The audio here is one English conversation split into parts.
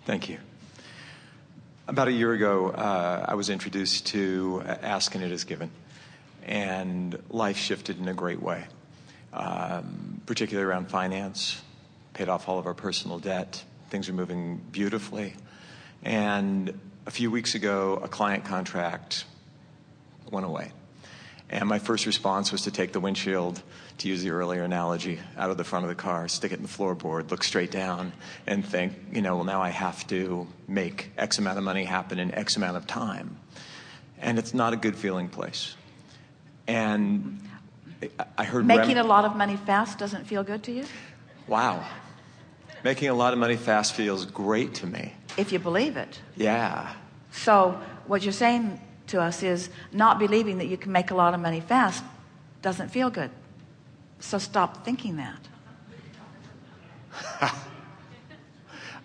Thank you. About a year ago, I was introduced to Ask and It Is Given, and life shifted in a great way, particularly around finance. Paid off all of our personal debt. Things are moving beautifully. And a few weeks ago, a client contract went away. And my first response was to take the windshield, to use the earlier analogy, out of the front of the car, stick it in the floorboard, look straight down, and think, well, now I have to make X amount of money happen in X amount of time. And it's not a good feeling place. And I heard... Making a lot of money fast doesn't feel good to you? Wow. Making a lot of money fast feels great to me. If you believe it. Yeah. So what you're saying to us is not believing that you can make a lot of money fast doesn't feel good. So stop thinking that.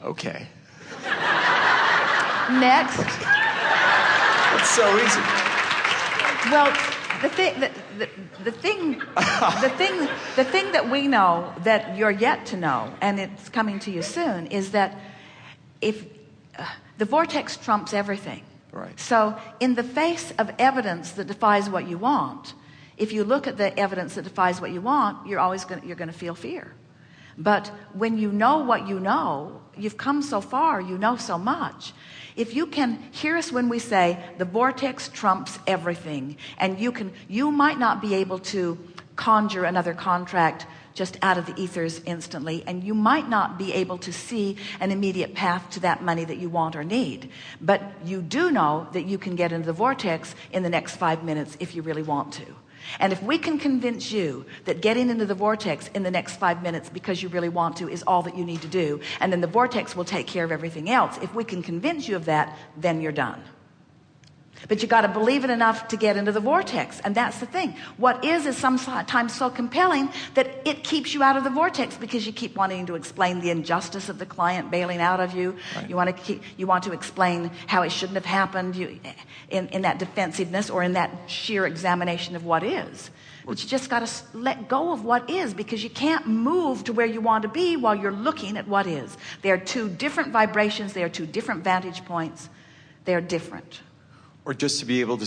Okay. Next. It's so easy. Well, the thing that we know that you're yet to know, and it's coming to you soon, is that if the vortex trumps everything. Right. So in the face of evidence that defies what you want, if you look at the evidence that defies what you want, you're going to feel fear. But when you know what you know, you've come so far, you know so much. If you can hear us when we say the vortex trumps everything, and you might not be able to conjure another contract just out of the ethers instantly, and you might not be able to see an immediate path to that money that you want or need, but you do know that you can get into the vortex in the next 5 minutes if you really want to. And if we can convince you that getting into the vortex in the next 5 minutes because you really want to is all that you need to do, and then the vortex will take care of everything else, if we can convince you of that, then you're done. But you got to believe it enough to get into the vortex. And that's the thing. What is sometimes so compelling that it keeps you out of the vortex because you keep wanting to explain the injustice of the client bailing out of you. Right. You want to explain how it shouldn't have happened in that defensiveness or in that sheer examination of what is. But you just got to let go of what is, because you can't move to where you want to be while you're looking at what is. They are two different vibrations. They are two different vantage points. They are different. Or just to be able to,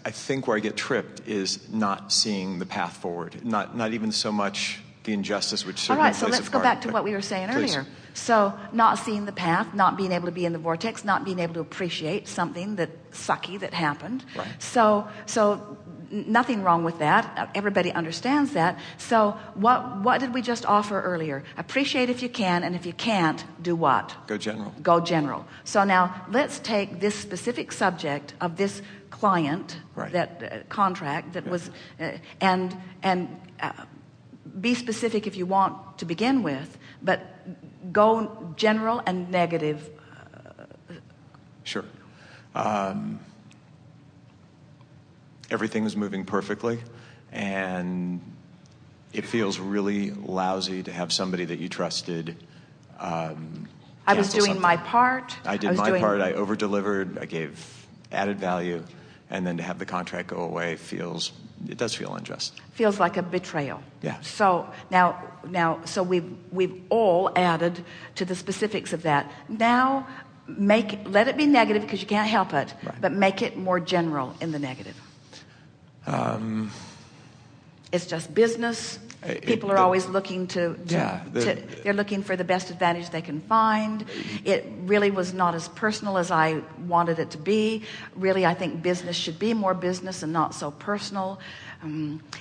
I think where I get tripped is not seeing the path forward. Not even so much the injustice, which certainly plays a part. All right, so let's go back to what we were saying earlier. So not seeing the path, not being able to be in the vortex, not being able to appreciate something sucky that happened. Right. So nothing wrong with that. Everybody understands that. So what did we just offer earlier? Appreciate if you can, and if you can't, do what? Go general. Go general. So now let's take this specific subject of this client, right. that contract that was, and be specific if you want to begin with, but go general and negative. Sure. Everything is moving perfectly, and it feels really lousy to have somebody that you trusted I was doing something. My part. I did my part. I over-delivered. I gave added value, and then to have the contract go away it does feel unjust. Feels like a betrayal. Yeah. So so we've all added to the specifics of that. Now let it be negative because you can't help it, right. But make it more general in the negative. It's just business. People are always looking they're looking for the best advantage they can find. It really was not as personal as I wanted it to be. Really, I think business should be more business and not so personal.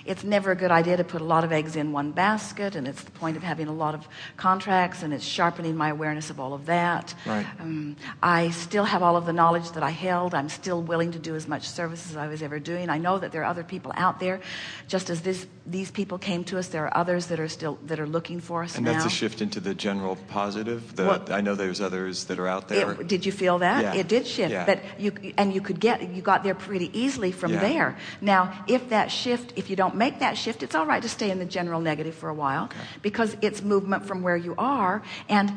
It's never a good idea to put a lot of eggs in one basket, and it's the point of having a lot of contracts, and it's sharpening my awareness of all of that. Right. I still have all of the knowledge that I held. I'm still willing to do as much service as I was ever doing. I know that there are other people out there. Just as these people came to us, there are others that are looking for us and now. And that's a shift into the general positive. I know there's others that are out there. Did you feel that? Yeah. It did shift, yeah. but you got there pretty easily from there. Now, if that shift shift, if you don't make that shift, it's all right to stay in the general negative for a while, because it's movement from where you are. And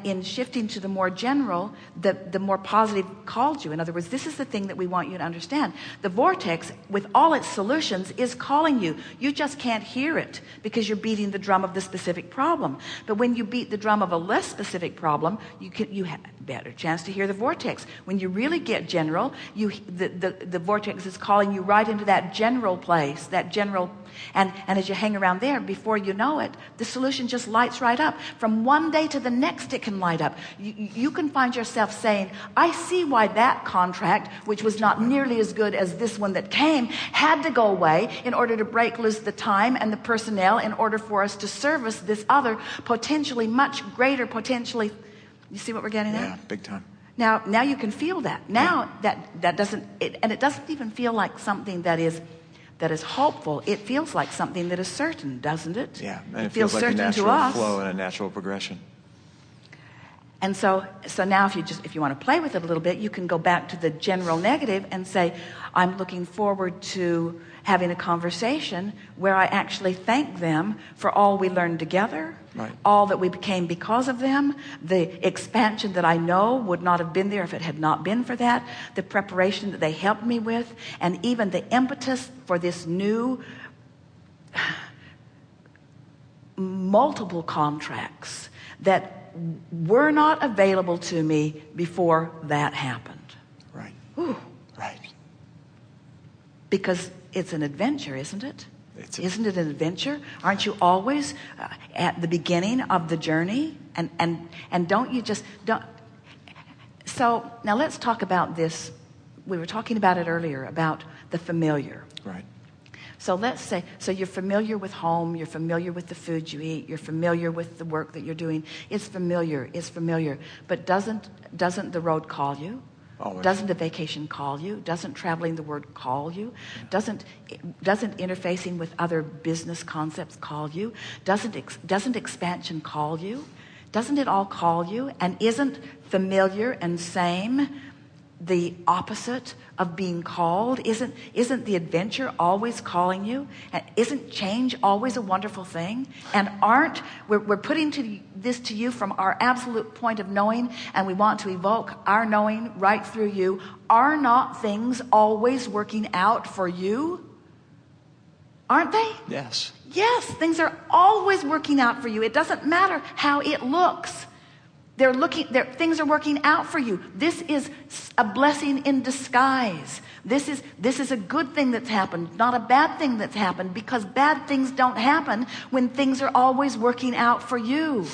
in shifting to the more general, the more positive called you. In other words, this is the thing that we want you to understand. The vortex, with all its solutions, is calling you. You just can't hear it because you're beating the drum of the specific problem. But when you beat the drum of a less specific problem, you have a better chance to hear the vortex. When you really get general, the vortex is calling you right into that general place, that general, and as you hang around there, before you know it, the solution just lights right up. From one day to the next, it can light up. You can find yourself saying, I see why that contract, which was not nearly as good as this one that came, had to go away in order to break loose the time and the personnel in order for us to service this other potentially much greater, potentially. You see what we're getting at? Yeah, big time. Now you can feel that. Now that doesn't, and it doesn't even feel like something that is hopeful. It feels like something that is certain, doesn't it? Yeah, and it feels like a natural flow and a natural progression. And so now if you want to play with it a little bit, you can go back to the general negative and say, I'm looking forward to having a conversation where I actually thank them for all we learned together, right, all that we became because of them, the expansion that I know would not have been there if it had not been for that, the preparation that they helped me with, and even the impetus for this new multiple contracts that were not available to me before that happened. Right. Ooh. Right. Because it's an adventure, isn't it? Isn't it an adventure? Aren't you always at the beginning of the journey? And don't you just don't. So now let's talk about this. We were talking about it earlier, about the familiar. Right. So let's say, so you're familiar with home, you're familiar with the food you eat, you're familiar with the work that you're doing. It's familiar. But doesn't the road call you? Always. Doesn't the vacation call you? Doesn't traveling the word call you? Doesn't interfacing with other business concepts call you? Doesn't expansion call you? Doesn't it all call you? And isn't familiar and same the opposite of being called? Isn't the adventure always calling you? And isn't change always a wonderful thing? And we're putting this to you from our absolute point of knowing, and we want to evoke our knowing right through you. Are not things always working out for you? Aren't they? Yes. Yes, things are always working out for you. It doesn't matter how it looks. Things are working out for you. This is a blessing in disguise. This is a good thing that's happened, not a bad thing that's happened, because bad things don't happen when things are always working out for you.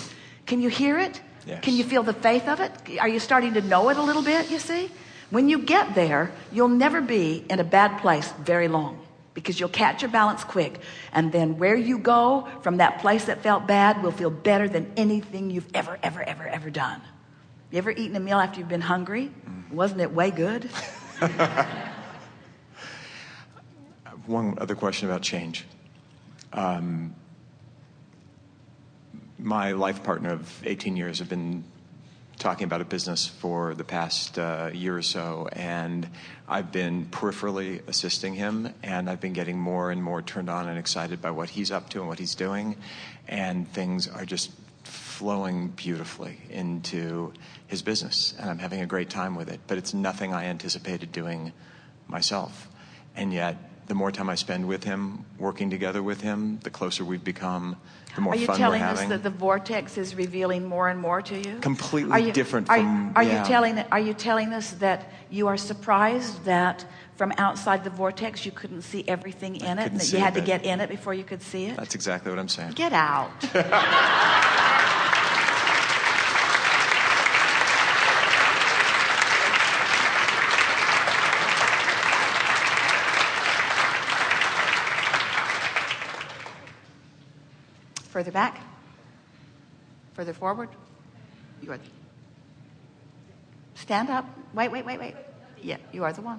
Can you hear it? Yes. Can you feel the faith of it? Are you starting to know it a little bit, you see? When you get there, you'll never be in a bad place very long, because you'll catch your balance quick. And then where you go from that place that felt bad will feel better than anything you've ever done. You ever eaten a meal after you've been hungry? Wasn't it way good? One other question about change. My life partner of 18 years have been talking about a business for the past year or so, and I've been peripherally assisting him, and I've been getting more and more turned on and excited by what he's up to and what he's doing, and things are just flowing beautifully into his business, and I'm having a great time with it. But it's nothing I anticipated doing myself, and yet the more time I spend with him, working together with him, the closer we've become, the more fun we're having. Are you telling us that the vortex is revealing more and more to you? Completely different from... Are you telling us that you are surprised that from outside the vortex you couldn't see everything in it, and that you had to get in it before you could see it? That's exactly what I'm saying. Get out. Further back? Further forward? Stand up. Wait. Yeah, you are the one.